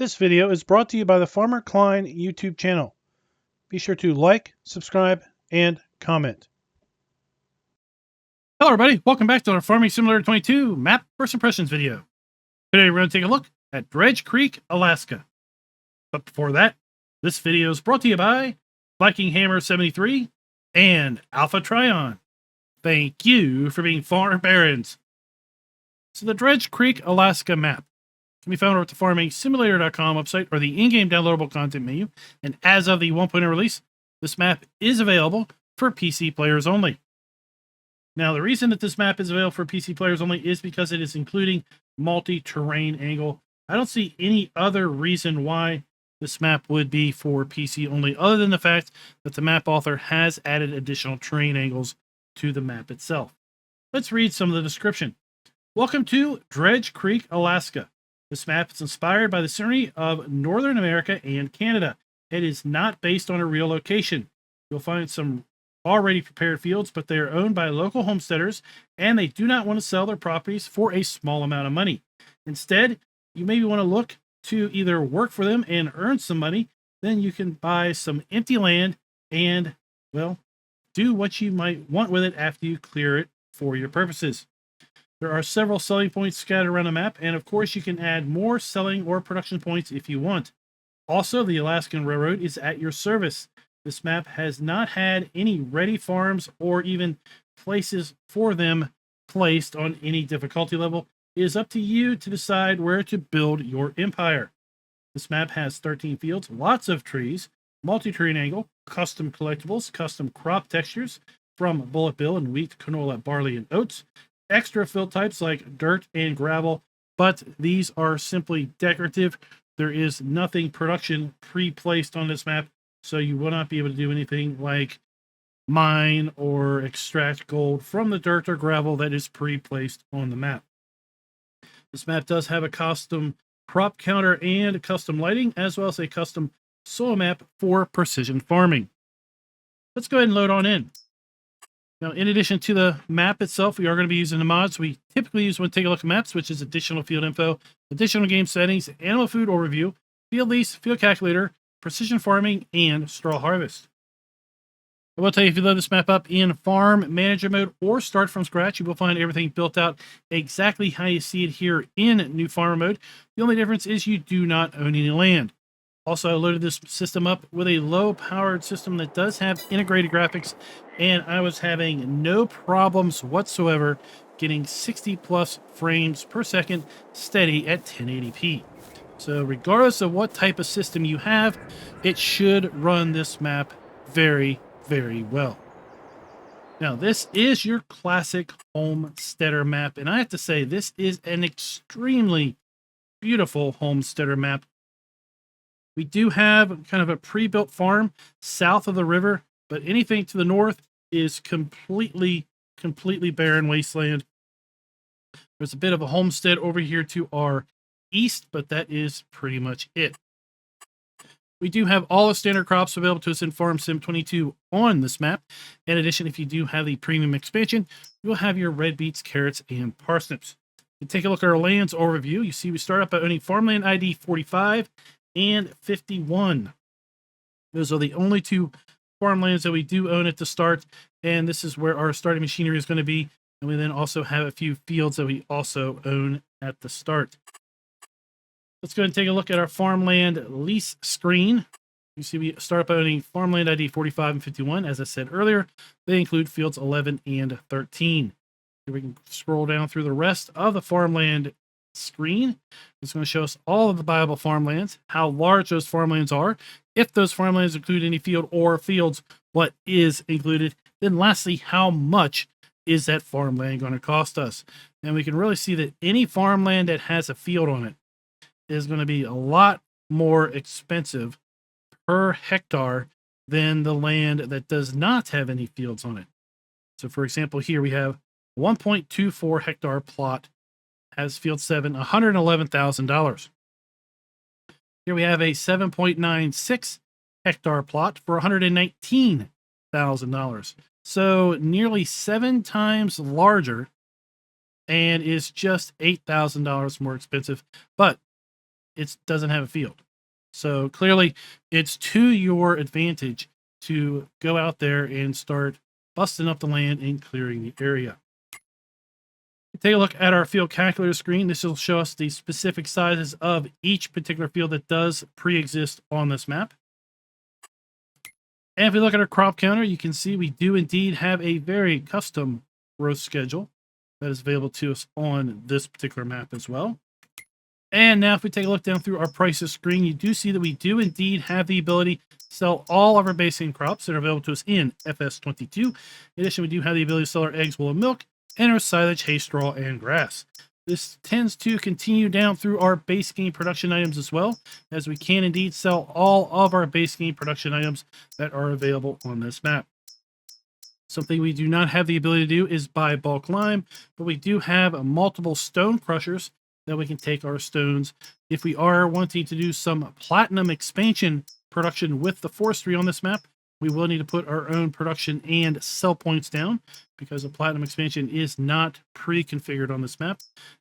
This video is brought to you by the Farmer Klein YouTube channel. Be sure to like, subscribe, and comment. Hello everybody, welcome back to our Farming Simulator 22 map first impressions video. Today we're going to take a look at Dredge Creek, Alaska. But before that, this video is brought to you by Viking Hammer 73 and Alpha Trion. Thank you for being farm barons. So the Dredge Creek, Alaska map can be found over at the farmingsimulator.com website or the in-game downloadable content menu. And as of the 1.0 release, this map is available for PC players only. Now, the reason that this map is available for PC players only is because it is including multi-terrain angle. I don't see any other reason why this map would be for PC only, other than the fact that the map author has added additional terrain angles to the map itself. Let's read some of the description. Welcome to Dredge Creek, Alaska. This map is inspired by the scenery of Northern America and Canada. It is not based on a real location. You'll find some already prepared fields, but they are owned by local homesteaders, and they do not want to sell their properties for a small amount of money. Instead, you maybe want to look to either work for them and earn some money, then you can buy some empty land and, well, do what you might want with it after you clear it for your purposes. There are several selling points scattered around the map, and of course you can add more selling or production points if you want. Also, the Alaskan Railroad is at your service. This map has not had any ready farms or even places for them placed on any difficulty level. It is up to you to decide where to build your empire. This map has 13 fields, lots of trees, multi-terrain angle, custom collectibles, custom crop textures from bullet bill and wheat, canola, barley, and oats, extra field types like dirt and gravel, but these are simply decorative. There is nothing production pre-placed on this map, so you will not be able to do anything like mine or extract gold from the dirt or gravel that is pre-placed on the map. This map does have a custom crop counter and custom lighting, as well as a custom soil map for precision farming. Let's go ahead and load on in. Now, in addition to the map itself, we are going to be using the mods we typically use when taking a look at maps, which is additional field info, additional game settings, animal food overview, field lease, field calculator, precision farming, and straw harvest. I will tell you, if you load this map up in farm manager mode or start from scratch, you will find everything built out exactly how you see it here in new farmer mode. The only difference is you do not own any land. Also, I loaded this system up with a low-powered system that does have integrated graphics, and I was having no problems whatsoever getting 60+ frames per second steady at 1080p. So regardless of what type of system you have, it should run this map very, very well. Now, this is your classic homesteader map, and I have to say, this is an extremely beautiful homesteader map. We do have kind of a pre-built farm south of the river, but anything to the north is completely barren wasteland. There's a bit of a homestead over here to our east, but that is pretty much it. We do have all the standard crops available to us in Farm Sim 22 on this map. In addition, if you do have the premium expansion, you'll have your red beets, carrots, and parsnips. You take a look at our lands overview. You see we start up by owning farmland ID 45 and 51. Those are the only two farmlands that we do own at the start, and this is where our starting machinery is going to be. And we then also have a few fields that we also own at the start. Let's go ahead and take a look at our farmland lease screen. You see we start up owning farmland ID 45 and 51. As I said earlier, they include fields 11 and 13. Here we can scroll down through the rest of the farmland screen. It's going to show us all of the viable farmlands, how large those farmlands are, if those farmlands include any field or fields, what is included, then lastly, how much is that farmland going to cost us. And we can really see that any farmland that has a field on it is going to be a lot more expensive per hectare than the land that does not have any fields on it. So for example, here we have 1.24 hectare plot, has field 7, $111,000. Here we have a 7.96 hectare plot for $119,000. So nearly 7 times larger and is just $8,000 more expensive. But it doesn't have a field. So clearly it's to your advantage to go out there and start busting up the land and clearing the area. Take a look at our field calculator screen. This will show us the specific sizes of each particular field that does pre-exist on this map. And if we look at our crop counter, you can see we do indeed have a very custom growth schedule that is available to us on this particular map as well. And now if we take a look down through our prices screen, you do see that we do indeed have the ability to sell all of our base game crops that are available to us in FS22. In addition, we do have the ability to sell our eggs, wool, and milk, and our silage, hay, straw, and grass. This tends to continue down through our base game production items as well, as we can indeed sell all of our base game production items that are available on this map. Something we do not have the ability to do is buy bulk lime, but we do have multiple stone crushers that we can take our stones. If we are wanting to do some platinum expansion production with the forestry on this map, we will need to put our own production and sell points down because the platinum expansion is not pre-configured on this map.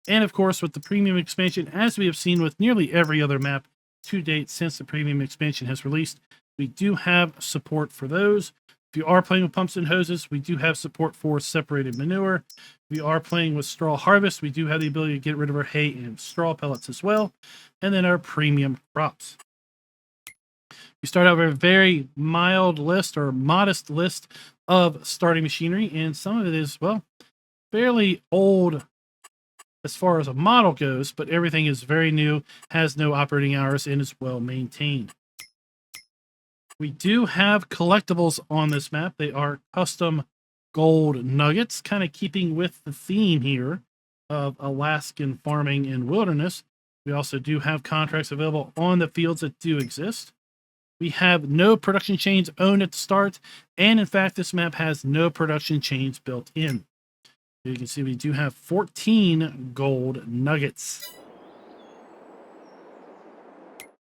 And of course, with the premium expansion, as we have seen with nearly every other map to date since the premium expansion has released, we do have support for those. If you are playing with pumps and hoses, we do have support for separated manure. If you are playing with straw harvest, we do have the ability to get rid of our hay and straw pellets as well. And then our premium crops. We start out with a very mild list or modest list of starting machinery, and some of it is, well, fairly old as far as a model goes, but everything is very new, has no operating hours, and is well maintained. We do have collectibles on this map. They are custom gold nuggets, kind of keeping with the theme here of Alaskan farming and wilderness. We also do have contracts available on the fields that do exist. We have no production chains owned at the start, and in fact, this map has no production chains built in. You can see we do have 14 gold nuggets.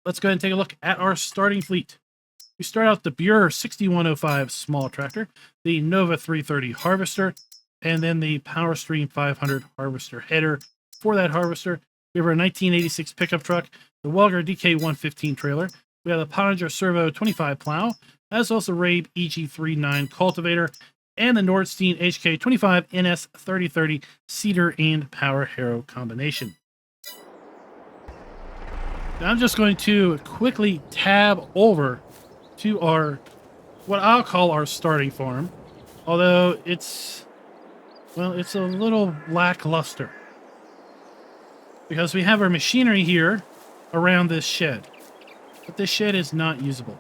Let's go ahead and take a look at our starting fleet. We start out the Buer 6105 small tractor, the Nova 330 harvester, and then the Power Stream 500 harvester header. For that harvester, we have our 1986 pickup truck, the Welger DK115 trailer. We have the Pottinger Servo 25 plow, as well as the Rabe EG39 cultivator, and the Nordstein HK25 NS 3030 seeder and power harrow combination. Now I'm just going to quickly tab over to our, what I'll call our starting farm, although it's, well, it's a little lackluster because we have our machinery here around this shed. But this shed is not usable.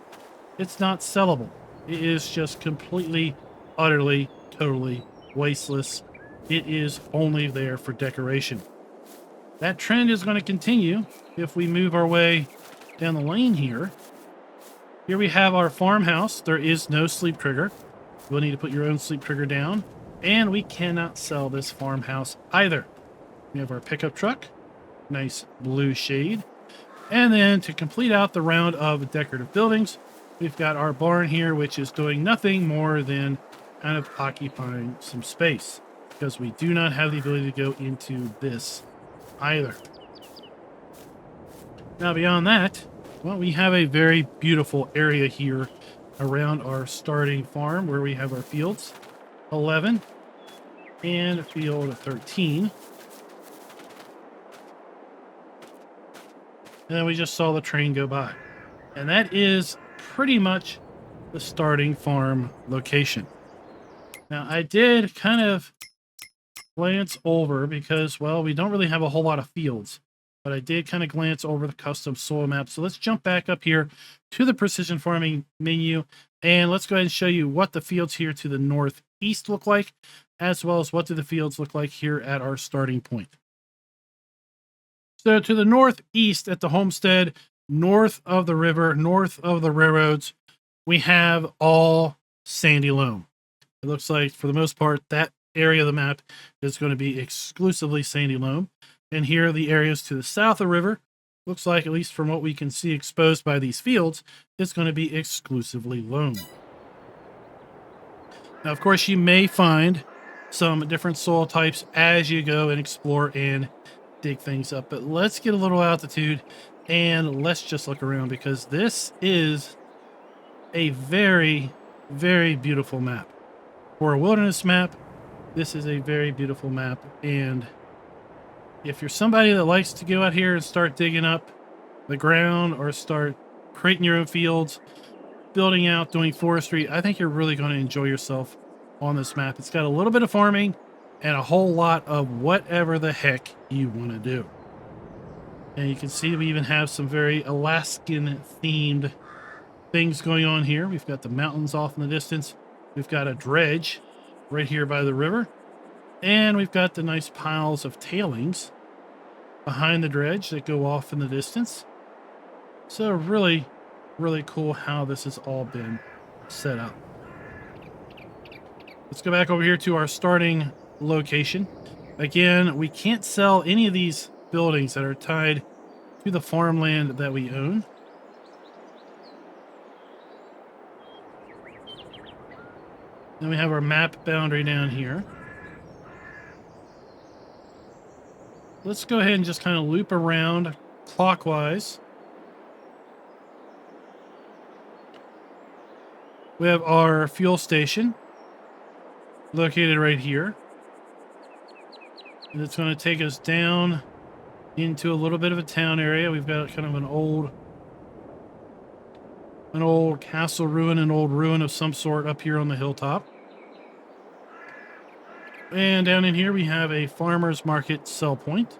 It's not sellable. It is just completely, utterly, totally wasteless. It is only there for decoration. That trend is going to continue if we move our way down the lane here. Here we have our farmhouse. There is no sleep trigger. You'll need to put your own sleep trigger down. And we cannot sell this farmhouse either. We have our pickup truck. Nice blue shade. And then to complete out the round of decorative buildings, we've got our barn here, which is doing nothing more than kind of occupying some space because we do not have the ability to go into this either. Now, beyond that, well, we have a very beautiful area here around our starting farm where we have our fields 11 and field 13. And then we just saw the train go by. And that is pretty much the starting farm location. Now, I did kind of glance over because, well, we don't really have a whole lot of fields. But I did kind of glance over the custom soil map. So let's jump back up here to the precision farming menu. And let's go ahead and show you what the fields here to the northeast look like, as well as what do the fields look like here at our starting point. So to the northeast at the homestead, north of the river, north of the railroads, we have all sandy loam. It looks like, for the most part, that area of the map is going to be exclusively sandy loam. And here are the areas to the south of the river. Looks like, at least from what we can see exposed by these fields, it's going to be exclusively loam. Now, of course, you may find some different soil types as you go and explore and dig things up. But let's get a little altitude And let's just look around, because this is a very, very beautiful map. For a wilderness map, this is a very beautiful map. And if you're somebody that likes to go out here and start digging up the ground or start creating your own fields, building out, doing forestry, I think you're really going to enjoy yourself on this map. It's got a little bit of farming and a whole lot of whatever the heck you want to do. And you can see we even have some very Alaskan themed things going on here. We've got the mountains off in the distance. We've got a dredge right here by the river. And we've got the nice piles of tailings behind the dredge that go off in the distance. So really, really cool how this has all been set up. Let's go back over here to our starting location. Again, we can't sell any of these buildings that are tied to the farmland that we own. Then we have our map boundary down here. Let's go ahead and just kind of loop around clockwise. We have our fuel station located right here. And it's going to take us down into a little bit of a town area. We've got kind of an old castle ruin, an old ruin of some sort up here on the hilltop. And down in here we have a farmer's market sell point.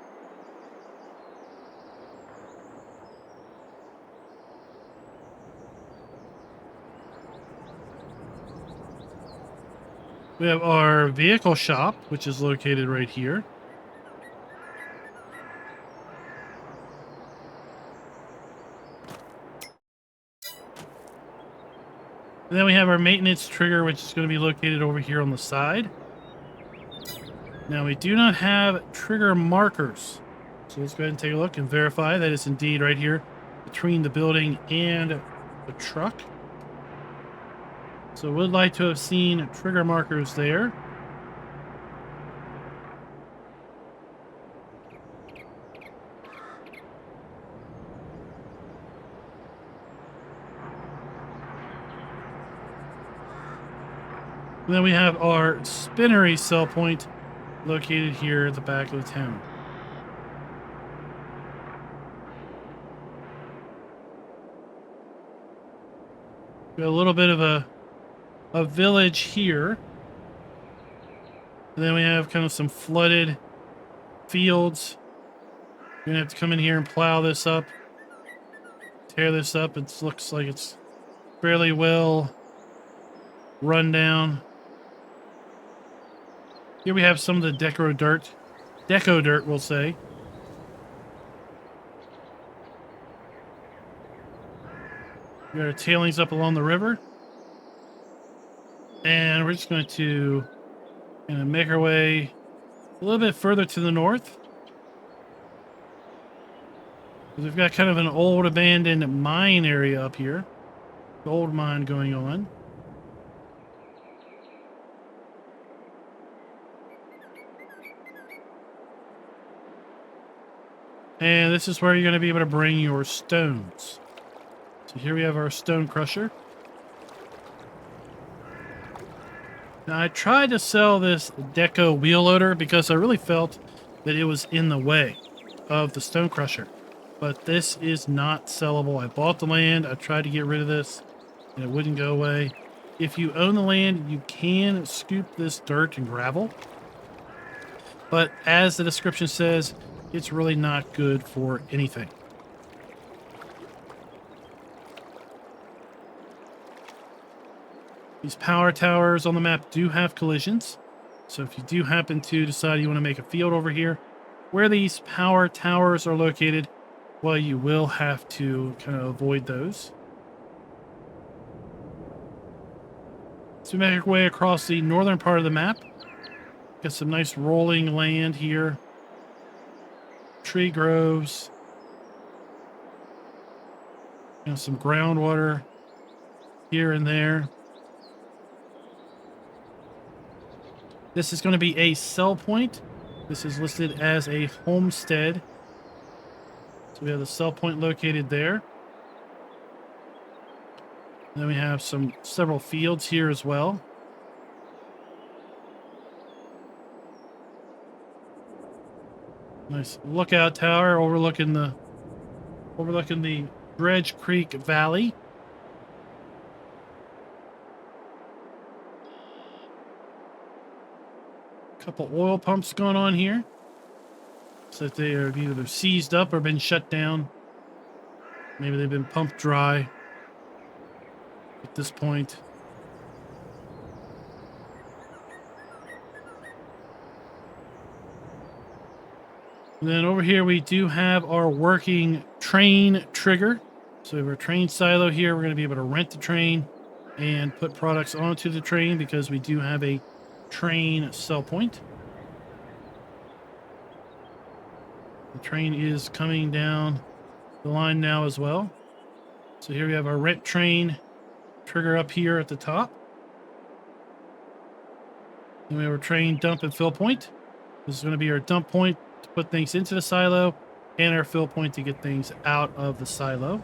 We have our vehicle shop, which is located right here. And then we have our maintenance trigger, which is going to be located over here on the side. Now, we do not have trigger markers. So let's go ahead and take a look and verify that it's indeed right here between the building and the truck. So would like to have seen trigger markers there. And then we have our spinnery sell point located here at the back of the town. Got a little bit of a village here. And then we have kind of some flooded fields. We're going to have to come in here and plow this up. Tear this up. It looks like it's fairly well run down. Here we have some of the deco dirt, we'll say. We got our tailings up along the river. And we're just going to kind of make our way a little bit further to the north. We've got kind of an old abandoned mine area up here. Gold mine going on. And this is where you're going to be able to bring your stones. So here we have our stone crusher. Now I tried to sell this deco wheel loader because I really felt that it was in the way of the stone crusher. But this is not sellable. I bought the land. I tried to get rid of this and it wouldn't go away. If you own the land, you can scoop this dirt and gravel. But as the description says, it's really not good for anything. These power towers on the map do have collisions. So if you do happen to decide you want to make a field over here where these power towers are located, well, you will have to kind of avoid those. So we make our way across the northern part of the map. Got some nice rolling land here. Tree groves. You know, some groundwater here and there. This is going to be a sell point. This is listed as a homestead. So we have the cell point located there. Then we have several fields here as well. Nice lookout tower overlooking the Dredge Creek Valley. Couple oil pumps going on here. So that they are either seized up or been shut down. Maybe they've been pumped dry at this point. And then over here we do have our working train trigger. So we have our train silo here. We're going to be able to rent the train and put products onto the train because we do have a train sell point. The train is coming down the line now as well. So here we have our rent train trigger up here at the top. Then we have our train dump and fill point. This is going to be our dump point to put things into the silo and our fill point to get things out of the silo.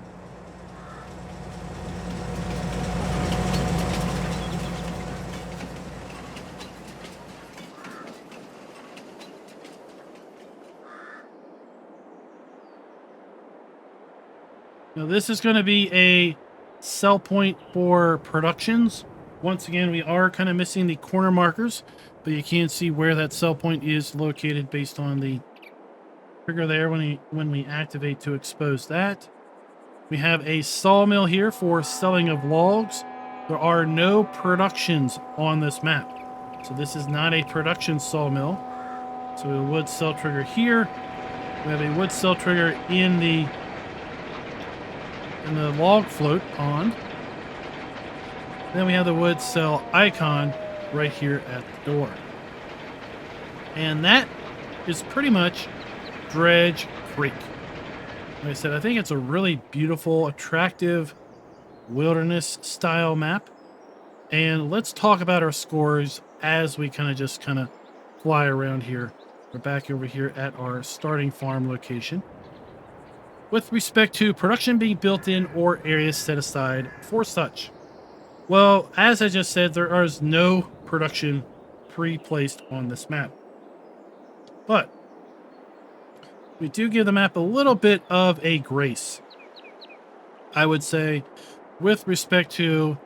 Now this is going to be a sell point for productions. Once again, we are kind of missing the corner markers, but you can see where that sell point is located based on the trigger there when we activate to expose that. We have a sawmill here for selling of logs. There are no productions on this map, so this is not a production sawmill. So a wood cell trigger here. We have a wood cell trigger in the log float pond. Then we have the wood cell icon right here at the door. And that is pretty much Dredge Creek. Like I said, I think it's a really beautiful, attractive wilderness style map. And let's talk about our scores as we kind of fly around here. We're back over here at our starting farm location. With respect to production being built in or areas set aside for such. Well, as I just said, there is no production pre-placed on this map. But we do give the map a little bit of a grace, I would say, with respect to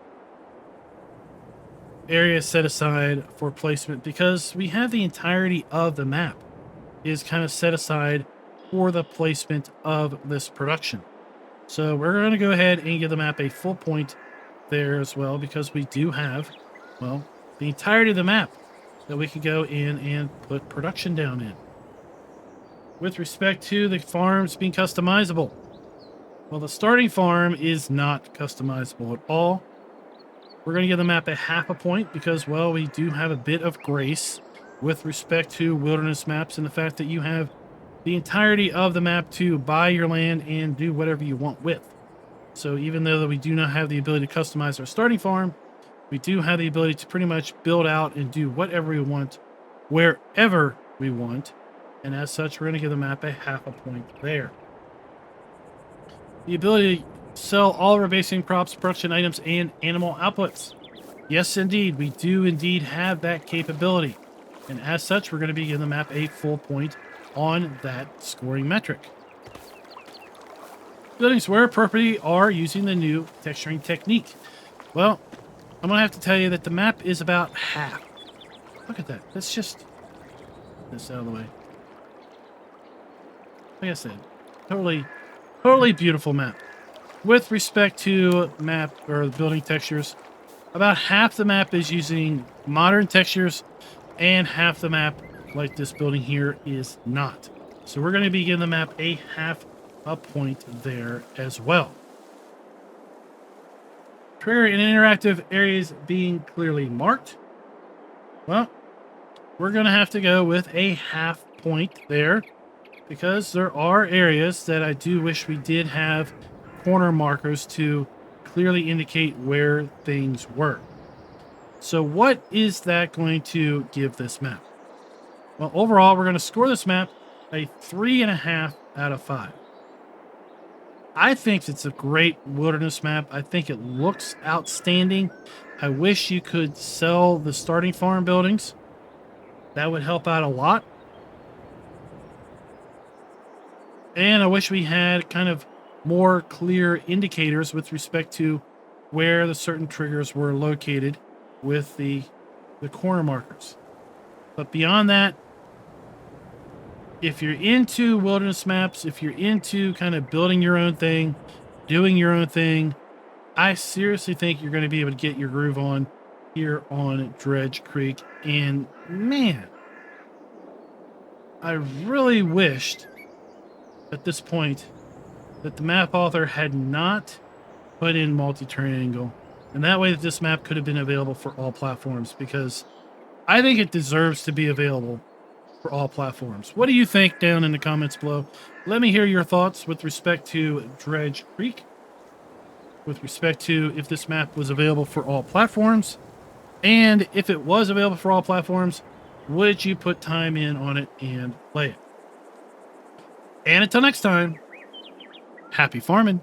areas set aside for placement, because we have the entirety of the map is kind of set aside for the placement of this production. So we're going to go ahead and give the map a full point there as well, because we do have, well, the entirety of the map that we can go in and put production down in. With respect to the farms being customizable, well, the starting farm is not customizable at all. We're going to give the map a half a point because, well, we do have a bit of grace with respect to wilderness maps and the fact that you have the entirety of the map to buy your land and do whatever you want with. So even though we do not have the ability to customize our starting farm, we do have the ability to pretty much build out and do whatever we want, wherever we want. And as such, we're going to give the map a half a point there. The ability to sell all of our basic crops, production items, and animal outputs. Yes, indeed, we do indeed have that capability. And as such, we're going to be giving the map a full point on that scoring metric. Buildings where appropriate are using the new texturing technique. Well, I'm going to have to tell you that the map is about half. Look at that. Let's just get this out of the way. Like I said, totally beautiful map. With respect to map or building textures, about half the map is using modern textures and half the map, like this building here, is not. So we're going to be giving the map a half a point there as well. Trigger and interactive areas being clearly marked. Well, we're going to have to go with a half point there because there are areas that I do wish we did have corner markers to clearly indicate where things were. So what is that going to give this map? Well, overall, we're going to score this map a 3.5 out of 5. I think it's a great wilderness map. I think it looks outstanding. I wish you could sell the starting farm buildings. That would help out a lot. And I wish we had kind of more clear indicators with respect to where the certain triggers were located with the corner markers. But beyond that, if you're into wilderness maps, if you're into kind of building your own thing, doing your own thing, I seriously think you're going to be able to get your groove on here on Dredge Creek. And man, I really wished at this point that the map author had not put in multi-turn angle. And that way that this map could have been available for all platforms, because I think it deserves to be available for all platforms. What do you think down in the comments below? Let me hear your thoughts with respect to Dredge Creek, with respect to if this map was available for all platforms, and if it was available for all platforms, would you put time in on it and play it? And until next time, happy farming.